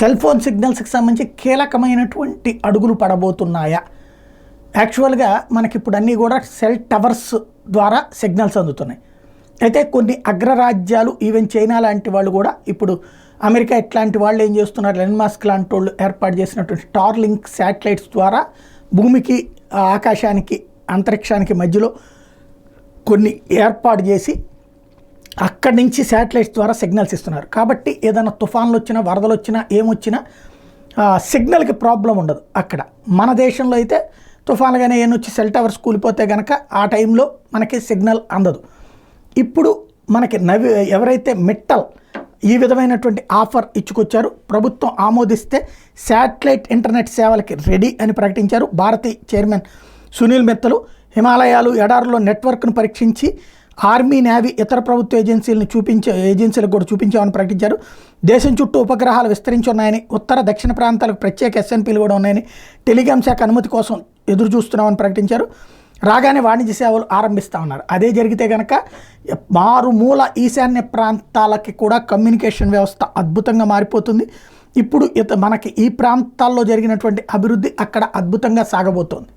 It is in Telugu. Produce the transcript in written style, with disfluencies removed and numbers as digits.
సెల్ ఫోన్ సిగ్నల్స్కి సంబంధించి కీలకమైనటువంటి అడుగులు పడబోతున్నాయా? యాక్చువల్గా మనకి ఇప్పుడు అన్నీ కూడా సెల్ టవర్స్ ద్వారా సిగ్నల్స్ అందుతున్నాయి. అయితే కొన్ని అగ్రరాజ్యాలు ఈవెన్ చైనా లాంటి వాళ్ళు కూడా ఇప్పుడు అమెరికా ఇట్లాంటి వాళ్ళు ఏం చేస్తున్నారు, ఎలన్ మస్క్ లాంటి వాళ్ళు ఏర్పాటు చేసినటువంటి స్టార్లింక్ శాటిలైట్స్ ద్వారా భూమికి ఆకాశానికి అంతరిక్షానికి మధ్యలో కొన్ని ఏర్పాటు చేసి అక్కడి నుంచి శాటిలైట్స్ ద్వారా సిగ్నల్స్ ఇస్తున్నారు. కాబట్టి ఏదైనా తుఫాన్లు వచ్చినా వరదలు వచ్చినా ఏమొచ్చినా సిగ్నల్కి ప్రాబ్లం ఉండదు. అక్కడ మన దేశంలో అయితే తుఫాన్లు కానీ ఏమొచ్చి సెల్ టవర్స్ కూలిపోతే కనుక ఆ టైంలో మనకి సిగ్నల్ అందదు. ఇప్పుడు మనకి ఎవరైతే మిట్టల్ ఈ విధమైనటువంటి ఆఫర్ ఇచ్చుకొచ్చారు, ప్రభుత్వం ఆమోదిస్తే శాటిలైట్ ఇంటర్నెట్ సేవలకి రెడీ అని ప్రకటించారు. భారతీ చైర్మన్ సునీల్ మిత్తలు హిమాలయాలు ఎడారులో నెట్వర్క్ను పరీక్షించి ఆర్మీ, నేవీ, ఇతర ప్రభుత్వ ఏజెన్సీలకు కూడా చూపించామని ప్రకటించారు. దేశం చుట్టూ ఉపగ్రహాలు విస్తరించి ఉన్నాయని, ఉత్తర దక్షిణ ప్రాంతాలకు ప్రత్యేక ఎస్ఎన్పీలు కూడా ఉన్నాయని, టెలికాం శాఖ అనుమతి కోసం ఎదురు చూస్తున్నామని ప్రకటించారు. రాగానే వాణిజ్య సేవలు ఆరంభిస్తామన్నారు. అదే జరిగితే కనుక మారుమూల ఈశాన్య ప్రాంతాలకి కూడా కమ్యూనికేషన్ వ్యవస్థ అద్భుతంగా మారిపోతుంది. ఇప్పుడు మనకి ఈ ప్రాంతాల్లో జరిగినటువంటి అభివృద్ధి అక్కడ అద్భుతంగా సాగబోతోంది.